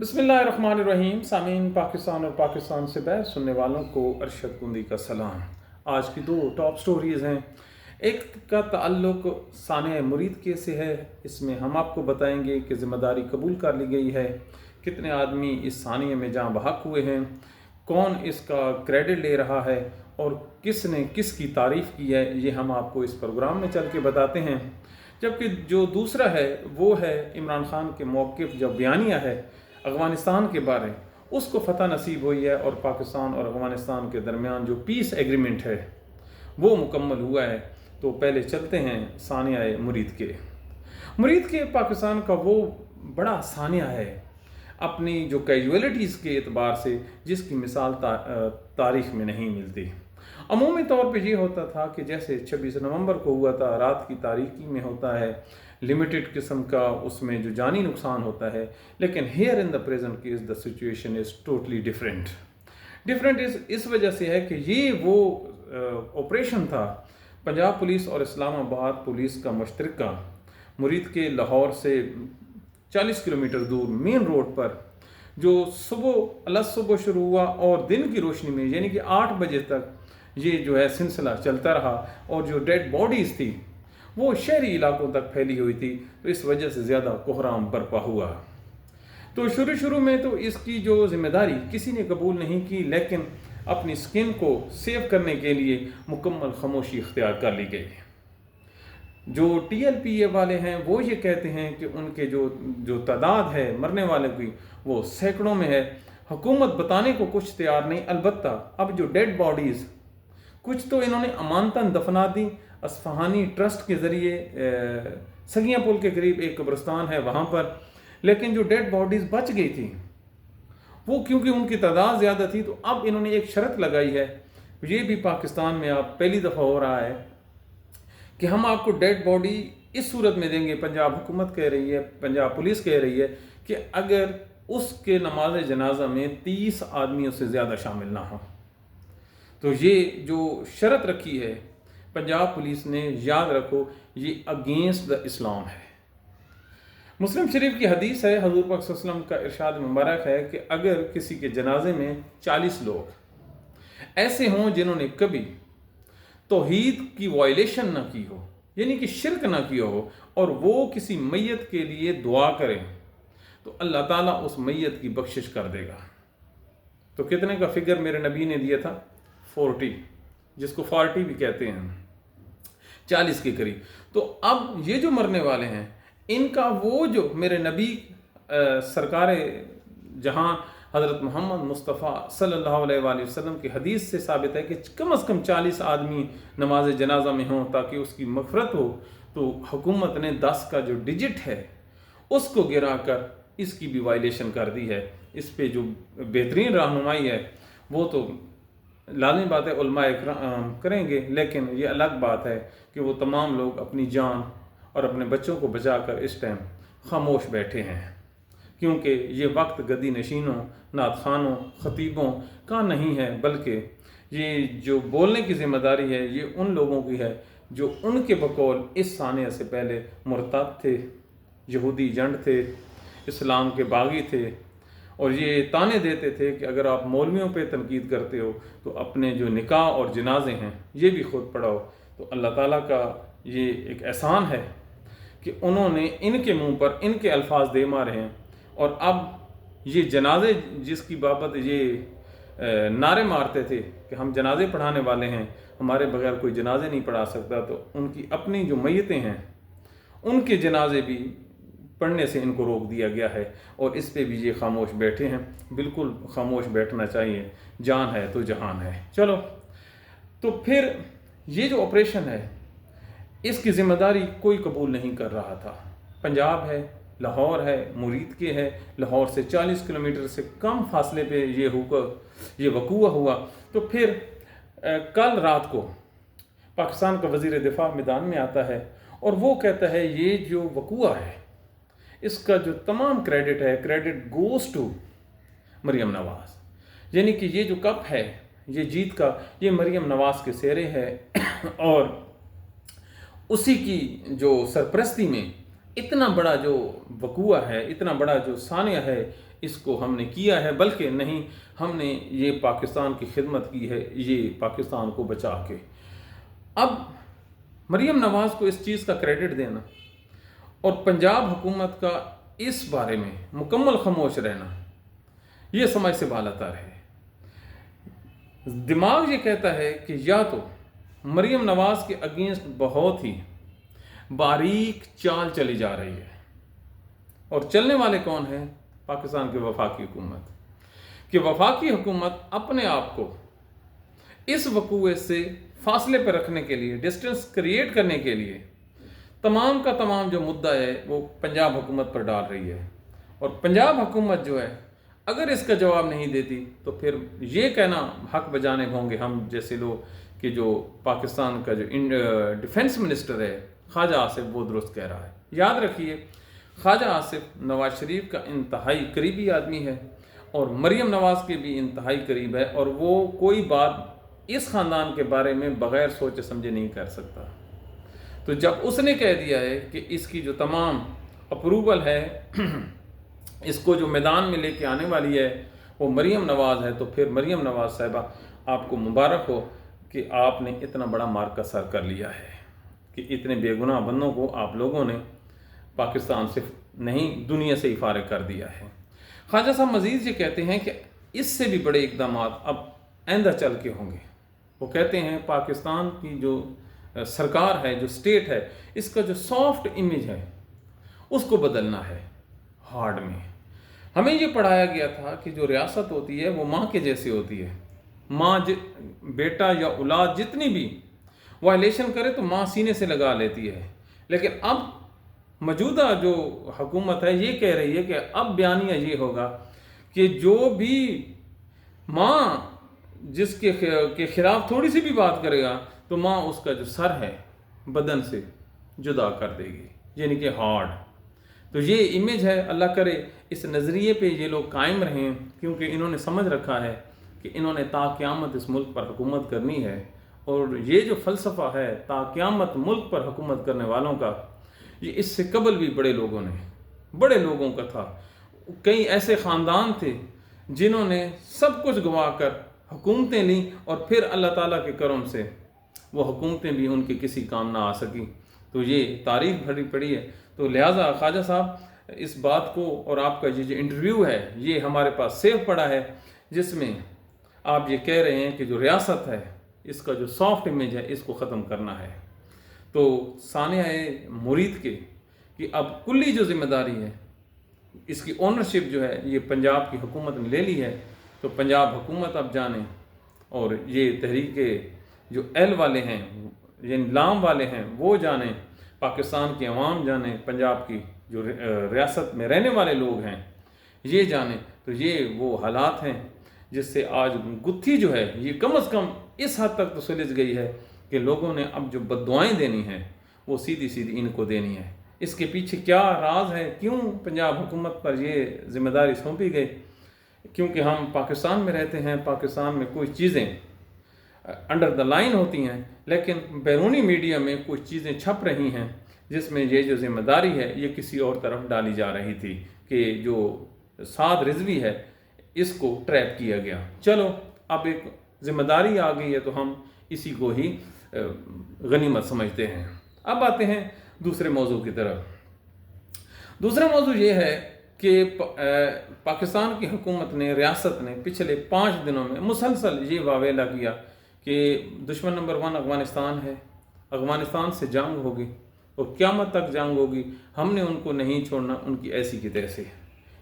बिस्मिल्लाहिर्रहमानिर्रहीम। सामीन पाकिस्तान और पाकिस्तान से बाहर सुनने वालों को अरशद कुंदी का सलाम। आज की दो टॉप स्टोरीज़ हैं। एक का ताल्लुक सानिया मुरीद के से है। इसमें हम आपको बताएंगे कि ज़िम्मेदारी कबूल कर ली गई है, कितने आदमी इस सानिया में जाँ बहक हुए हैं, कौन इसका क्रेडिट ले रहा है और किसने किसकी तारीफ़ की है, ये हम आपको इस प्रोग्राम में चल के बताते हैं। जबकि जो दूसरा है वो है इमरान खान के मौक़िफ़ जो बयानिया है अफ़गानिस्तान के बारे, उसको फ़तह नसीब हुई है और पाकिस्तान और अफ़गानिस्तान के दरमियान जो पीस एग्रीमेंट है वो मुकम्मल हुआ है। तो पहले चलते हैं सानिया मुरीद के पाकिस्तान का वो बड़ा सानिया है अपनी जो कैजुअलिटीज़ के एतबार से, जिसकी मिसाल तारीख़ में नहीं मिलती। अमूमी तौर पे ये होता था कि जैसे 26 नवंबर को हुआ था, रात की तारीकी में होता है, लिमिटेड किस्म का उसमें जो जानी नुकसान होता है, लेकिन here in the present case the situation is totally different इस वजह से है कि ये वो ऑपरेशन था पंजाब पुलिस और इस्लामाबाद पुलिस का मुश्तरका, मुरीद के लाहौर से 40 किलोमीटर दूर मेन रोड पर, जो सुबह शुरू हुआ और दिन की रोशनी में यानी कि 8 बजे तक ये जो है सिलसिला चलता रहा। और जो डेड बॉडीज़ थी वो शहरी इलाकों तक फैली हुई थी, तो इस वजह से ज़्यादा कोहराम बरपा हुआ। तो शुरू में तो इसकी जो जिम्मेदारी किसी ने कबूल नहीं की, लेकिन अपनी स्किन को सेव करने के लिए मुकम्मल खामोशी इख्तियार कर ली गई। जो TLPA वाले हैं वो ये कहते हैं कि उनके जो तादाद है मरने वाले की वो सैकड़ों में है। हुकूमत बताने को कुछ तैयार नहीं, अलबत्ता अब जो डेड बॉडीज़ कुछ तो इन्होंने अमानतन दफना दी। असफहानी ट्रस्ट के ज़रिए सगिया पुल के करीब एक कब्रिस्तान है वहाँ पर, लेकिन जो डेड बॉडीज़ बच गई थी वो क्योंकि उनकी तादाद ज़्यादा थी, तो अब इन्होंने एक शर्त लगाई है। ये भी पाकिस्तान में अब पहली दफ़ा हो रहा है कि हम आपको डेड बॉडी इस सूरत में देंगे। पंजाब हुकूमत कह रही है, पंजाब पुलिस कह रही है कि अगर उसके नमाज जनाजा में 30 आदमियों से ज़्यादा शामिल ना हो। तो ये जो शर्त रखी है पंजाब पुलिस ने, याद रखो ये अगेंस्ट द इस्लाम है। मुस्लिम शरीफ की हदीस है, हजूर पाक सल्लल्लाहु अलैहि वसल्लम का इरशाद मुबारक है कि अगर किसी के जनाजे में 40 लोग ऐसे हों जिन्होंने कभी तौहीद की वायलेशन ना की हो, यानी कि शिरक ना किया हो, और वो किसी मैयत के लिए दुआ करें, तो अल्लाह ताला उस मैयत की बख्शिश कर देगा। तो कितने का फिगर मेरे नबी ने दिया था? 40, जिसको 40 भी कहते हैं, 40 के करीब। तो अब ये जो मरने वाले हैं इनका वो जो मेरे नबी सरकार जहां हज़रत मोहम्मद मुस्तफ़ा सल्लल्लाहु अलैहि वसल्लम की हदीस से साबित है कि कम से कम 40 आदमी नमाज जनाजा में हों ताकि उसकी मग़फ़िरत हो। तो हुकूमत ने 10 का जो डिजिट है उसको गिरा कर इसकी भी वायलेशन कर दी है। इस पे जो बेहतरीन रहनुमाई है वो तो लाज़मी बात है उलमाए करेंगे, लेकिन ये अलग बात है कि वो तमाम लोग अपनी जान और अपने बच्चों को बचाकर इस टाइम खामोश बैठे हैं, क्योंकि ये वक्त गदी नशीनों, नात खानों, ख़तीबों का नहीं है, बल्कि ये जो बोलने की ज़िम्मेदारी है ये उन लोगों की है जो उनके बकौल इस सानिया से पहले मुर्तद थे, यहूदी जंड थे, इस्लाम के बागी थे, और ये ताने देते थे कि अगर आप मौलवियों पे तनकीद करते हो तो अपने जो निकाह और जनाजे हैं ये भी खुद पढ़ाओ। तो अल्लाह ताला का ये एक एहसान है कि उन्होंने इनके मुंह पर इनके अल्फाज दे मारे हैं, और अब ये जनाजे जिसकी बाबत ये नारे मारते थे कि हम जनाजे पढ़ाने वाले हैं, हमारे बगैर कोई जनाजे नहीं पढ़ा सकता, तो उनकी अपनी जो मैयतें हैं उनके जनाजे भी पढ़ने से इनको रोक दिया गया है, और इस पे भी ये खामोश बैठे हैं। बिल्कुल खामोश बैठना चाहिए, जान है तो जहान है। चलो, तो फिर ये जो ऑपरेशन है इसकी ज़िम्मेदारी कोई कबूल नहीं कर रहा था। पंजाब है, लाहौर है, मुरीद के है, लाहौर से 40 किलोमीटर से कम फासले पे ये वक़ूआ हुआ। तो फिर कल रात को पाकिस्तान का वज़ीर दिफा मैदान में आता है और वो कहता है ये जो वक़ूआ है इसका जो तमाम क्रेडिट गोज़ टू मरियम नवाज़, यानी कि ये जो कप है ये जीत का, ये मरियम नवाज़ के सेहरे है, और उसी की जो सरपरस्ती में इतना बड़ा जो वक़ूआ है, इतना बड़ा जो सानिया है, اس کو ہم نے کیا ہے، بلکہ نہیں، ہم نے یہ پاکستان کی خدمت کی ہے، یہ پاکستان کو بچا کے۔ اب مریم نواز کو اس چیز کا کریڈٹ دینا اور پنجاب حکومت کا اس بارے میں مکمل خاموش رہنا، یہ سمجھ سے بالاتر ہے۔ دماغ یہ کہتا ہے کہ یا تو مریم نواز کے اگینسٹ بہت ہی باریک چال چلی جا رہی ہے، اور چلنے والے کون ہیں؟ پاکستان کی وفاقی حکومت، کہ وفاقی حکومت اپنے آپ کو اس وقوع سے فاصلے پر رکھنے کے لیے، ڈسٹنس کریٹ کرنے کے لیے تمام کا تمام جو مدعا ہے وہ پنجاب حکومت پر ڈال رہی ہے، اور پنجاب حکومت جو ہے اگر اس کا جواب نہیں دیتی تو پھر یہ کہنا حق بجانب ہوں گے ہم جیسے لوگ کہ جو پاکستان کا جو ڈیفنس منسٹر ہے خواجہ آصف، وہ درست کہہ رہا ہے۔ یاد رکھیے، خواجہ آصف نواز شریف کا انتہائی قریبی آدمی ہے، اور مریم نواز کے بھی انتہائی قریب ہے، اور وہ کوئی بات اس خاندان کے بارے میں بغیر سوچے سمجھے نہیں کر سکتا۔ تو جب اس نے کہہ دیا ہے کہ اس کی جو تمام اپروول ہے اس کو جو میدان میں لے کے آنے والی ہے وہ مریم نواز ہے، تو پھر مریم نواز صاحبہ آپ کو مبارک ہو کہ آپ نے اتنا بڑا مارکا سر کر لیا ہے کہ اتنے بے گناہ بندوں کو آپ لوگوں نے پاکستان سے نہیں، دنیا سے ہی فارغ کر دیا ہے۔ خواجہ صاحب مزید یہ کہتے ہیں کہ اس سے بھی بڑے اقدامات اب آئندہ چل کے ہوں گے۔ وہ کہتے ہیں پاکستان کی جو سرکار ہے، جو اسٹیٹ ہے، اس کا جو سافٹ امیج ہے اس کو بدلنا ہے ہارڈ میں۔ ہمیں یہ پڑھایا گیا تھا کہ جو ریاست ہوتی ہے وہ ماں کے جیسے ہوتی ہے، ماں بیٹا یا اولاد جتنی بھی وائلیشن کرے تو ماں سینے سے لگا لیتی ہے، لیکن اب موجودہ جو حکومت ہے یہ کہہ رہی ہے کہ اب بیانیہ یہ ہوگا کہ جو بھی ماں جس کے خلاف تھوڑی سی بھی بات کرے گا تو ماں اس کا جو سر ہے بدن سے جدا کر دے گی، یعنی کہ ہارڈ۔ تو یہ امیج ہے، اللہ کرے اس نظریے پہ یہ لوگ قائم رہیں، کیونکہ انہوں نے سمجھ رکھا ہے کہ انہوں نے تا قیامت اس ملک پر حکومت کرنی ہے، اور یہ جو فلسفہ ہے تا قیامت ملک پر حکومت کرنے والوں کا، یہ اس سے قبل بھی بڑے لوگوں کا تھا۔ کئی ایسے خاندان تھے جنہوں نے سب کچھ گوا کر حکومتیں لیں، اور پھر اللہ تعالیٰ کے کرم سے وہ حکومتیں بھی ان کے کسی کام نہ آ سکیں۔ تو یہ تاریخ بھری پڑی ہے۔ تو لہٰذا خواجہ صاحب اس بات کو، اور آپ کا یہ جو انٹرویو ہے یہ ہمارے پاس سیو پڑا ہے، جس میں آپ یہ کہہ رہے ہیں کہ جو ریاست ہے اس کا جو سافٹ امیج ہے اس کو ختم کرنا ہے۔ تو سانحہ مرید کے کہ اب کلی جو ذمہ داری ہے اس کی اونرشپ جو ہے یہ پنجاب کی حکومت نے لے لی ہے، تو پنجاب حکومت اب جانے، اور یہ تحریک جو ایل والے ہیں یعنی لام والے ہیں وہ جانیں، پاکستان کی عوام جانیں، پنجاب کی جو ریاست میں رہنے والے لوگ ہیں یہ جانیں۔ تو یہ وہ حالات ہیں جس سے آج گتھی جو ہے یہ کم از کم اس حد تک تو سلجھ گئی ہے کہ لوگوں نے اب جو بددعائیں دینی ہیں وہ سیدھی ان کو دینی ہے۔ اس کے پیچھے کیا راز ہے، کیوں پنجاب حکومت پر یہ ذمہ داری سونپی گئی؟ کیونکہ ہم پاکستان میں رہتے ہیں، پاکستان میں کوئی چیزیں انڈر دا لائن ہوتی ہیں، لیکن بیرونی میڈیا میں کچھ چیزیں چھپ رہی ہیں جس میں یہ جو ذمہ داری ہے یہ کسی اور طرف ڈالی جا رہی تھی کہ جو سعد رضوی ہے اس کو ٹریپ کیا گیا۔ چلو اب ایک ذمہ داری آ گئی ہے تو ہم اسی کو ہی غنیمت سمجھتے ہیں۔ اب آتے ہیں دوسرے موضوع کی طرف۔ دوسرا موضوع یہ ہے کہ پاکستان کی حکومت نے، ریاست نے پچھلے 5 دنوں میں مسلسل یہ واویلا کیا کہ دشمن نمبر 1 افغانستان ہے، افغانستان سے جنگ ہوگی اور قیامت تک جنگ ہوگی، ہم نے ان کو نہیں چھوڑنا، ان کی ایسی کی تیسے،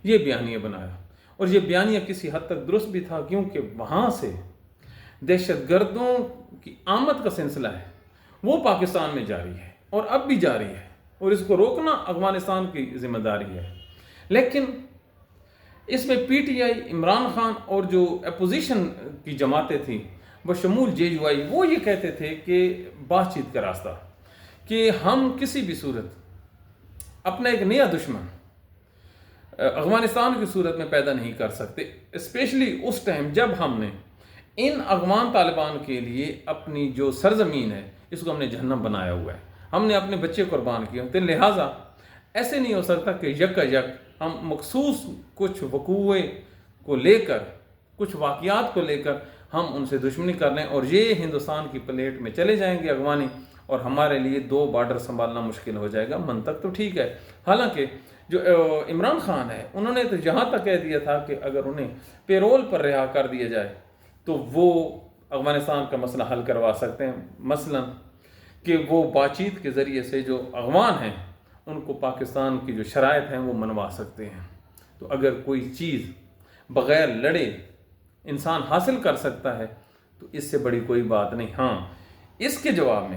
یہ بیانیہ بنایا۔ اور یہ بیانیہ کسی حد تک درست بھی تھا، کیونکہ وہاں سے دہشت گردوں کی آمد کا سلسلہ ہے وہ پاکستان میں جاری ہے اور اب بھی جاری ہے، اور اس کو روکنا افغانستان کی ذمہ داری ہے۔ لیکن اس میں P T I, Imran Khan اور جو اپوزیشن کی جماعتیں تھیں بشمول جے یو آئی، وہ یہ کہتے تھے کہ بات چیت کا راستہ، کہ ہم کسی بھی صورت اپنا ایک نیا دشمن افغانستان کی صورت میں پیدا نہیں کر سکتے، اسپیشلی اس ٹائم جب ہم نے ان افغان طالبان کے لیے اپنی جو سرزمین ہے اس کو ہم نے جہنم بنایا ہوا ہے، ہم نے اپنے بچے قربان کیے، تو لہٰذا ایسے نہیں ہو سکتا کہ یک हम मखसूस कुछ वक़ूए को लेकर, कुछ वाक़यात को लेकर हम उनसे दुश्मनी कर लें और ये हिंदुस्तान की प्लेट में चले जाएंगे अगवानी, और हमारे लिए 2 बॉर्डर संभालना मुश्किल हो जाएगा। मंतक तो ठीक है। हालांकि जो इमरान खान है, उन्होंने तो यहाँ तक कह दिया था कि अगर उन्हें पेरोल पर रिहा कर दिया जाए तो वो अफ़गानिस्तान का मसला हल करवा सकते हैं। मसलन कि वो बातचीत के ज़रिए से जो अगवान हैं उनको पाकिस्तान की जो शराइत हैं वो मनवा सकते हैं। तो अगर कोई चीज़ बग़ैर लड़े इंसान हासिल कर सकता है तो इससे बड़ी कोई बात नहीं। हाँ, इसके जवाब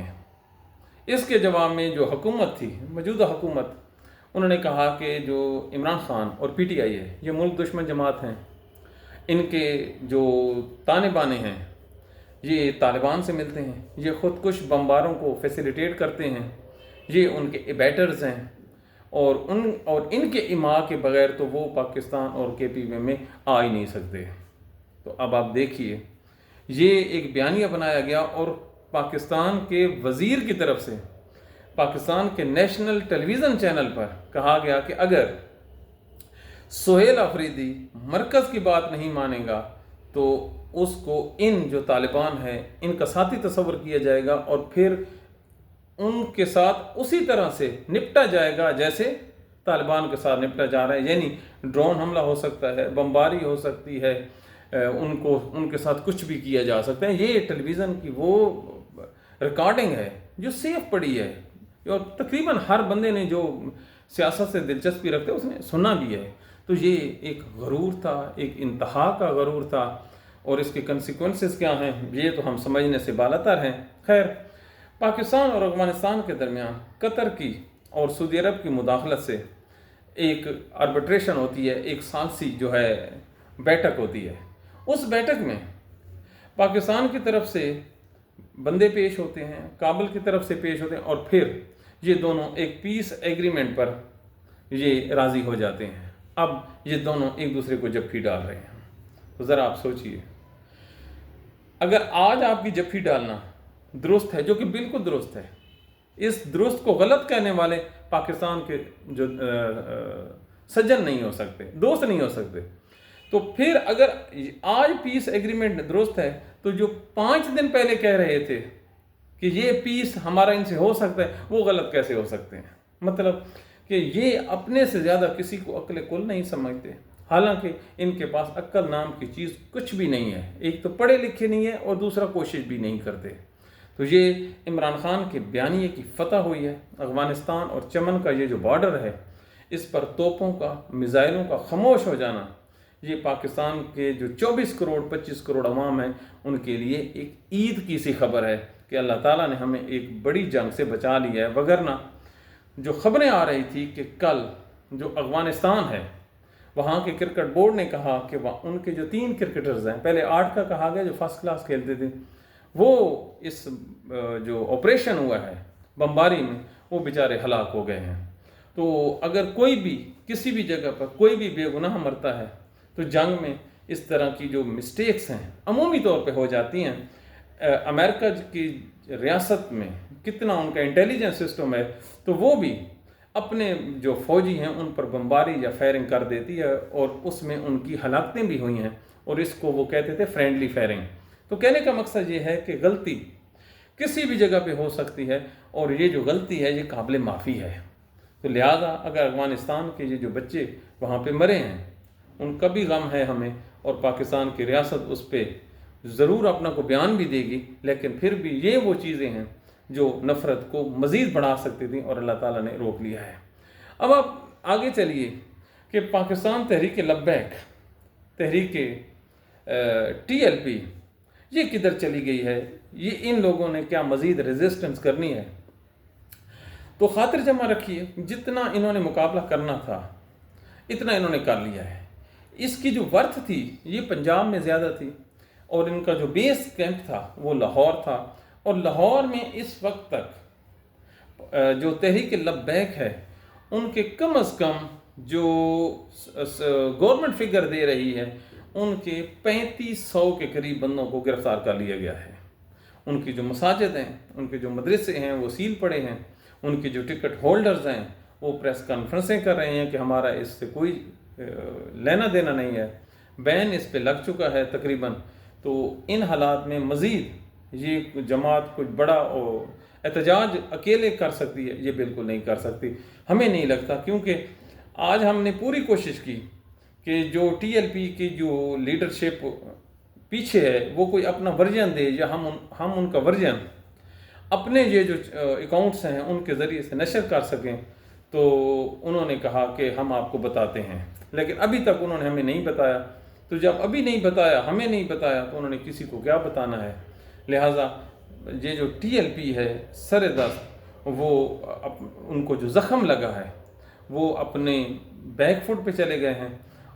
में जो हुकूमत थी, मौजूदा हुकूमत, उन्होंने कहा कि जो इमरान खान और PTI है ये मुल्क दुश्मन जमात हैं, इनके जो ताने बाने हैं ये तालिबान से मिलते हैं, ये ख़ुदकुश बमबारों को फैसिलिटेट करते हैं, ये उनके एबैटर्स हैं, और इनके इमा के बग़ैर तो वो पाकिस्तान और KPV में आ ही नहीं सकते। तो अब आप देखिए, ये एक बयानिया बनाया गया और पाकिस्तान के वज़ीर की तरफ से पाकिस्तान के नेशनल टेलीविज़न चैनल पर कहा गया कि अगर सुहेल अफरीदी मरकज़ की बात नहीं मानेगा तो उसको इन जो तालिबान है इनका साथी तस्वर किया जाएगा और फिर उनके साथ उसी तरह से निपटा जाएगा जैसे तालिबान के साथ निपटा जा रहा है। यानी ड्रोन हमला हो सकता है, बमबारी हो सकती है, उनके साथ कुछ भी किया जा सकता है। ये टेलीविज़न की वो रिकॉर्डिंग है जो सेफ पड़ी है और तकरीबन हर बंदे ने जो सियासत से दिलचस्पी रखते उसने सुना भी है। तो ये एक गरूर था, एक इंतहा का गरूर था, और इसके कंसिक्वेंसेस क्या हैं ये तो हम समझने से बालातर हैं। खैर, पाकिस्तान और अफ़गानिस्तान के दरमियान कतर की और सऊदी अरब की मुदाखलत से एक आर्बिट्रेशन होती है, एक सालसी जो है बैठक होती है। उस बैठक में पाकिस्तान की तरफ से बंदे पेश होते हैं, काबुल की तरफ से पेश होते हैं, और फिर ये दोनों एक पीस एग्रीमेंट पर ये राज़ी हो जाते हैं। अब ये दोनों एक दूसरे को जप्फी डाल रहे हैं। तो ज़रा आप सोचिए, अगर आज आपकी जप्फी डालना दुरुस्त है, जो कि बिल्कुल दुरुस्त है, इस दुरुस्त को गलत कहने वाले पाकिस्तान के जो सज्जन नहीं हो सकते, दोस्त नहीं हो सकते, तो फिर अगर आज पीस एग्रीमेंट दुरुस्त है तो जो 5 दिन पहले कह रहे थे कि ये पीस हमारा इनसे हो सकता है, वो गलत कैसे हो सकते हैं? मतलब कि ये अपने से ज़्यादा किसी को अक्ल कुल नहीं समझते, हालांकि इनके पास अक्ल नाम की चीज़ कुछ भी नहीं है। एक तो पढ़े लिखे नहीं है और दूसरा कोशिश भी नहीं करते। तो ये इमरान खान के बयानिए की फतह हुई है। अफ़गानिस्तान और चमन का ये जो बॉर्डर है, इस पर तोपों का, मिज़ाइलों का खामोश हो जाना, ये पाकिस्तान के जो 24 करोड़ 25 करोड़ अवाम हैं उनके लिए एक ईद की सी खबर है कि अल्लाह ताला ने हमें एक बड़ी जंग से बचा लिया है। वगरना जो खबरें आ रही थी कि कल जो अफ़गानिस्तान है वहाँ के क्रिकेट बोर्ड ने कहा कि उनके जो 3 क्रिकेटर्स हैं, पहले 8 का कहा गया जो फर्स्ट क्लास खेलते थे, वो इस जो ऑपरेशन हुआ है बमबारी में वो बेचारे हलाक हो गए हैं। तो अगर कोई भी किसी भी जगह पर कोई भी बेगुनाह मरता है तो जंग में इस तरह की जो मिस्टेक्स हैं अमूमी तौर पे हो जाती हैं। अमेरिका की रियासत में कितना उनका इंटेलिजेंस सिस्टम है, तो वो भी अपने जो फ़ौजी हैं उन पर बमबारी या फायरिंग कर देती है, और उसमें उनकी हलाकतें भी हुई हैं, और इसको वो कहते थे फ्रेंडली फायरिंग। तो कहने का मकसद ये है कि गलती किसी भी जगह पे हो सकती है, और ये जो गलती है ये काबिल माफ़ी है। तो लिहाजा अगर अफ़गानिस्तान के ये जो बच्चे वहाँ पे मरे हैं उनका भी गम है हमें, और पाकिस्तान की रियासत उस पर ज़रूर अपना को बयान भी देगी, लेकिन फिर भी ये वो चीज़ें हैं जो नफ़रत को मज़ीद बढ़ा सकती थी और अल्लाह ताला ने रोक लिया है। अब आप आगे चलिए कि पाकिस्तान तहरीक लब्बैक, तहरीक TLP ये किधर चली गई है, ये इन लोगों ने क्या मज़ीद रेजिस्टेंस करनी है? तो खातिर जमा रखिए, जितना इन्होंने मुकाबला करना था इतना इन्होंने कर लिया है। इसकी जो वर्थ थी ये पंजाब में ज़्यादा थी, और इनका जो बेस कैंप था वो लाहौर था, और लाहौर में इस वक्त तक जो तहरीक लब्बैक है उनके कम अज़ कम जो गवर्नमेंट फिगर दे रही है उनके 3500 के करीब बंदों को गिरफ़्तार कर लिया गया है। उनकी जो मसाजिद हैं, उनके जो मदरसे हैं वो सील पड़े हैं, उनके जो टिकट होल्डर्स हैं وہ پریس کانفرنسیں کر رہے ہیں کہ ہمارا اس سے کوئی لینا دینا نہیں ہے، بین اس پہ لگ چکا ہے تقریباً۔ تو ان حالات میں مزید یہ جماعت کچھ بڑا احتجاج اکیلے کر سکتی ہے؟ یہ بالکل نہیں کر سکتی، ہمیں نہیں لگتا، کیونکہ آج ہم نے پوری کوشش کی کہ جو ٹی ایل پی کی جو لیڈرشپ پیچھے ہے وہ کوئی اپنا ورژن دے، یا ہم ان کا ورژن اپنے یہ جو اکاؤنٹس ہیں ان کے ذریعے سے نشر کر سکیں۔ تو انہوں نے کہا کہ ہم آپ کو بتاتے ہیں، لیکن ابھی تک انہوں نے ہمیں نہیں بتایا۔ تو جب ابھی نہیں بتایا، ہمیں نہیں بتایا، تو انہوں نے کسی کو کیا بتانا ہے؟ لہٰذا یہ جو ٹی ایل پی ہے سر دست، وہ ان کو جو زخم لگا ہے وہ اپنے بیک فٹ پہ چلے گئے ہیں،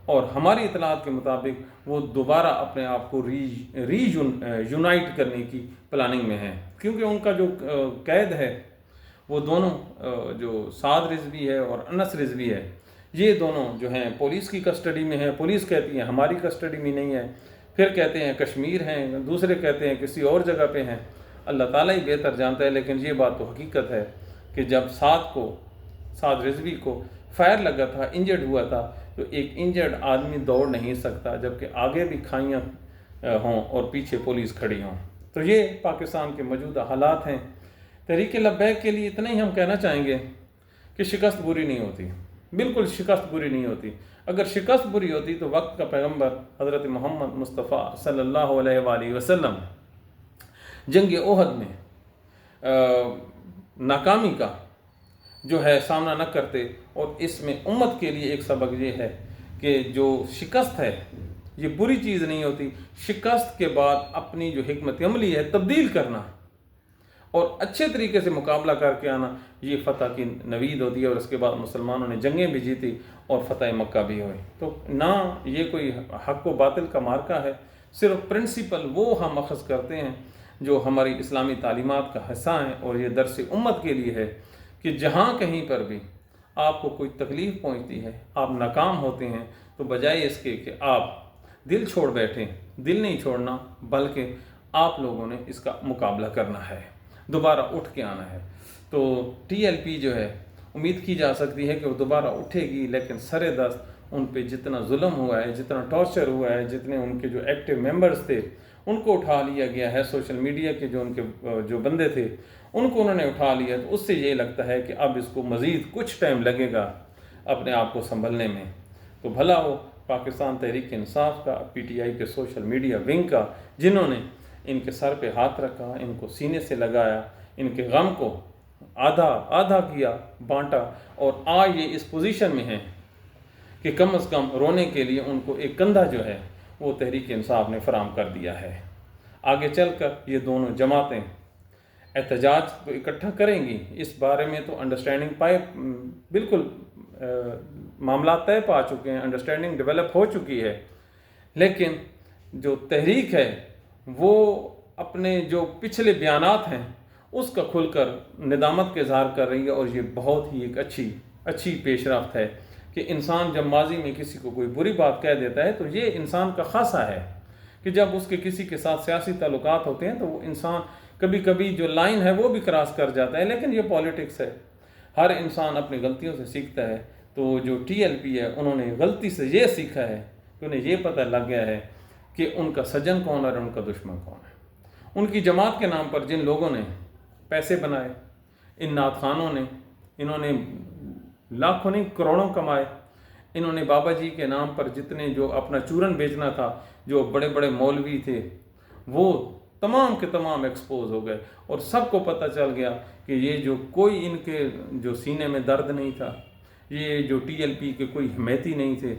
اور ہماری اطلاعات کے مطابق وہ دوبارہ اپنے آپ کو یونائٹ کرنے کی پلاننگ میں ہیں، کیونکہ ان کا جو قید ہے وہ دونوں جو سعد رضوی ہے اور انس رضوی ہے، یہ دونوں جو ہیں پولیس کی کسٹڈی میں ہیں۔ پولیس کہتی ہے ہماری کسٹڈی میں نہیں ہے، پھر کہتے ہیں کشمیر ہیں، دوسرے کہتے ہیں کسی اور جگہ پہ ہیں۔ اللہ تعالیٰ ہی بہتر جانتا ہے، لیکن یہ بات تو حقیقت ہے کہ جب سعد رضوی کو فائر لگا تھا، انجرڈ ہوا تھا، تو ایک انجرڈ آدمی دوڑ نہیں سکتا جبکہ آگے بھی کھائیاں ہوں اور پیچھے پولیس کھڑی ہوں۔ تو یہ پاکستان کے موجودہ حالات ہیں۔ تحریک لبیک کے لیے اتنا ہی ہم کہنا چاہیں گے کہ شکست بری نہیں ہوتی، بالکل شکست بری نہیں ہوتی۔ اگر شکست بری ہوتی تو وقت کا پیغمبر حضرت محمد مصطفیٰ صلی اللہ علیہ وآلہ وسلم جنگ احد میں ناکامی کا جو ہے سامنا نہ کرتے۔ اور اس میں امت کے لیے ایک سبق یہ ہے کہ جو شکست ہے یہ بری چیز نہیں ہوتی، شکست کے بعد اپنی جو حکمت عملی ہے تبدیل کرنا اور اچھے طریقے سے مقابلہ کر کے آنا، یہ فتح کی نوید ہوتی ہے۔ اور اس کے بعد مسلمانوں نے جنگیں بھی جیتی اور فتح مکہ بھی ہوئی۔ تو نہ یہ کوئی حق و باطل کا مارکا ہے، صرف پرنسپل وہ ہم اخذ کرتے ہیں جو ہماری اسلامی تعلیمات کا حصہ ہیں، اور یہ درس امت کے لیے ہے کہ جہاں کہیں پر بھی آپ کو کوئی تکلیف پہنچتی ہے، آپ ناکام ہوتے ہیں، تو بجائے اس کے کہ آپ دل چھوڑ بیٹھیں، دل نہیں چھوڑنا، بلکہ آپ لوگوں نے اس کا مقابلہ کرنا ہے، دوبارہ اٹھ کے آنا ہے۔ تو ٹی ایل پی جو ہے امید کی جا سکتی ہے کہ وہ دوبارہ اٹھے گی، لیکن سر دست ان پہ جتنا ظلم ہوا ہے، جتنا ٹارچر ہوا ہے، جتنے ان کے جو ایکٹیو ممبرز تھے ان کو اٹھا لیا گیا ہے، سوشل میڈیا کے جو ان کے جو بندے تھے ان کو انہوں نے اٹھا لیا، تو اس سے یہ لگتا ہے کہ اب اس کو مزید کچھ ٹائم لگے گا اپنے آپ کو سنبھلنے میں۔ تو بھلا ہو پاکستان تحریک انصاف کا، پی ٹی آئی کے سوشل میڈیا ونگ کا، جنہوں نے ان کے سر پہ ہاتھ رکھا، ان کو سینے سے لگایا، ان کے غم کو آدھا کیا، بانٹا، اور آج یہ اس پوزیشن میں ہیں کہ کم از کم رونے کے لیے ان کو ایک کندھا جو ہے وہ تحریک انصاف نے فراہم کر دیا ہے۔ آگے چل کر یہ دونوں جماعتیں احتجاج کو اکٹھا کریں گی، اس بارے میں تو انڈرسٹینڈنگ بالکل معاملات طے پا چکے ہیں، انڈرسٹینڈنگ ڈیولپ ہو چکی ہے، لیکن جو تحریک ہے وہ اپنے جو پچھلے بیانات ہیں اس کا کھل کر ندامت کا اظہار کر رہی ہے، اور یہ بہت ہی ایک اچھی پیش رفت ہے کہ انسان جب ماضی میں کسی کو کوئی بری بات کہہ دیتا ہے تو یہ انسان کا خاصہ ہے کہ جب اس کے کسی کے ساتھ سیاسی تعلقات ہوتے ہیں تو وہ انسان کبھی کبھی جو لائن ہے وہ بھی کراس کر جاتا ہے، لیکن یہ پالیٹکس ہے، ہر انسان اپنی غلطیوں سے سیکھتا ہے۔ تو جو ٹی ایل پی ہے انہوں نے غلطی سے یہ سیکھا ہے کہ انہیں یہ پتہ لگ گیا ہے کہ ان کا سجن کون ہے اور ان کا دشمن کون ہے۔ ان کی جماعت کے نام پر جن لوگوں نے پیسے بنائے، ان نعت خوانوں نے، انہوں نے لاکھوں نہیں کروڑوں کمائے، انہوں نے بابا جی کے نام پر جتنے جو اپنا چورن بیچنا تھا، جو بڑے بڑے مولوی تھے، وہ تمام کے تمام ایکسپوز ہو گئے، اور سب کو پتہ چل گیا کہ یہ جو کوئی ان کے جو سینے میں درد نہیں تھا، یہ جو ٹی ایل پی کے کوئی حمیتی نہیں تھے،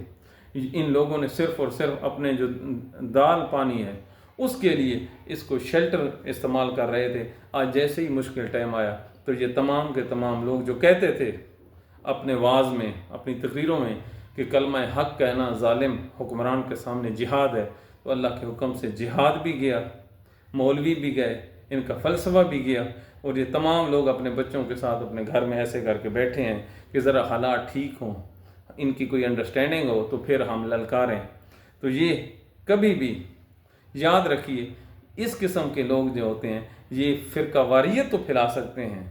ان لوگوں نے صرف اور صرف اپنے جو دال پانی ہے اس کے لیے اس کو شیلٹر استعمال کر رہے تھے۔ آج جیسے ہی مشکل ٹائم آیا تو یہ تمام کے تمام لوگ جو کہتے تھے اپنے واعظ میں، اپنی تقریروں میں کہ کلمہ حق کہنا ظالم حکمران کے سامنے جہاد ہے، تو اللہ کے حکم سے جہاد بھی گیا، مولوی بھی گئے، ان کا فلسفہ بھی گیا، اور یہ تمام لوگ اپنے بچوں کے ساتھ اپنے گھر میں ایسے کر کے بیٹھے ہیں کہ ذرا حالات ٹھیک ہوں، ان کی کوئی انڈرسٹینڈنگ ہو تو پھر ہم للکاریں۔ تو یہ کبھی بھی یاد رکھیے، اس قسم کے لوگ جو ہوتے ہیں یہ فرقہ واریت تو پھیلا سکتے ہیں،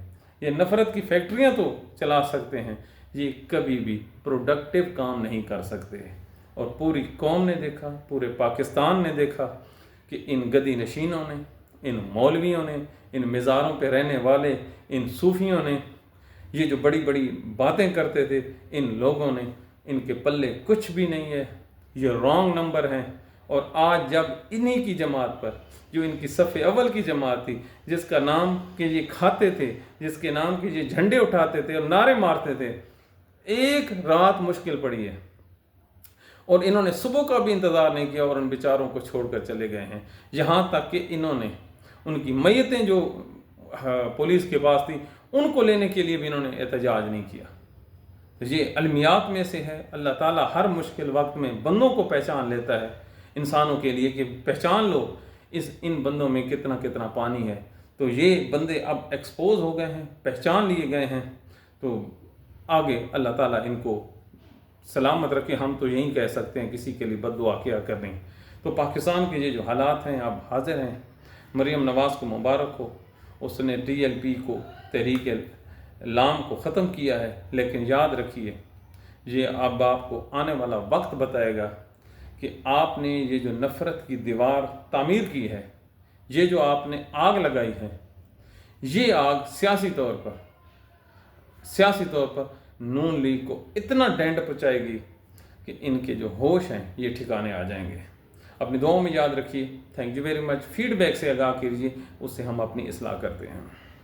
یہ نفرت کی فیکٹریاں تو چلا سکتے ہیں، ये कभी भी प्रोडक्टिव काम नहीं कर सकते। और पूरी कौम ने देखा, पूरे पाकिस्तान ने देखा कि इन गदी नशीनों ने, इन मौलवियों ने, इन मज़ारों पे रहने वाले इन सूफियों ने, ये जो बड़ी बड़ी बातें करते थे, इन लोगों ने, इनके पल्ले कुछ भी नहीं है, ये रॉन्ग नंबर हैं। और आज जब इन्हीं की जमात पर, जो इनकी सफ़े अव्वल की जमात थी, जिसका नाम के ये खाते थे, जिसके नाम के ये झंडे उठाते थे और नारे मारते थे, एक रात मुश्किल पड़ी है और इन्होंने सुबह का भी इंतज़ार नहीं किया और उन बेचारों को छोड़कर चले गए हैं। यहाँ तक कि इन्होंने उनकी मैयतें जो पुलिस के पास थी, उनको लेने के लिए भी इन्होंने एहतजाज नहीं किया। तो ये अलमियात में से है। अल्लाह ताला हर मुश्किल वक्त में बंदों को पहचान लेता है इंसानों के लिए कि पहचान लो इन बंदों में कितना कितना पानी है। तो ये बंदे अब एक्सपोज हो गए हैं, पहचान लिए गए हैं। तो आगे अल्लाह ताला इनको सलामत रखे। हम तो यही कह सकते हैं, किसी के लिए बद्दुआ क्या करनी। तो पाकिस्तान के ये जो हालात हैं अब हाजिर हैं। मरीम नवाज़ को मुबारक हो, उसने TLP को, तहरीक लाम को ख़त्म किया है। लेकिन याद रखिए, ये अब आपको आने वाला वक्त बताएगा कि आपने ये जो नफ़रत की दीवार तामीर की है, ये जो आपने आग लगाई है, ये आग सियासी तौर पर नून लीग को इतना डेंट पहुँचाएगी कि इनके जो होश हैं ये ठिकाने आ जाएंगे। अपनी दुआओं में याद रखिए। Thank you very much. Feedback से आगाह कीजिए, उससे हम अपनी इस्लाह करते हैं।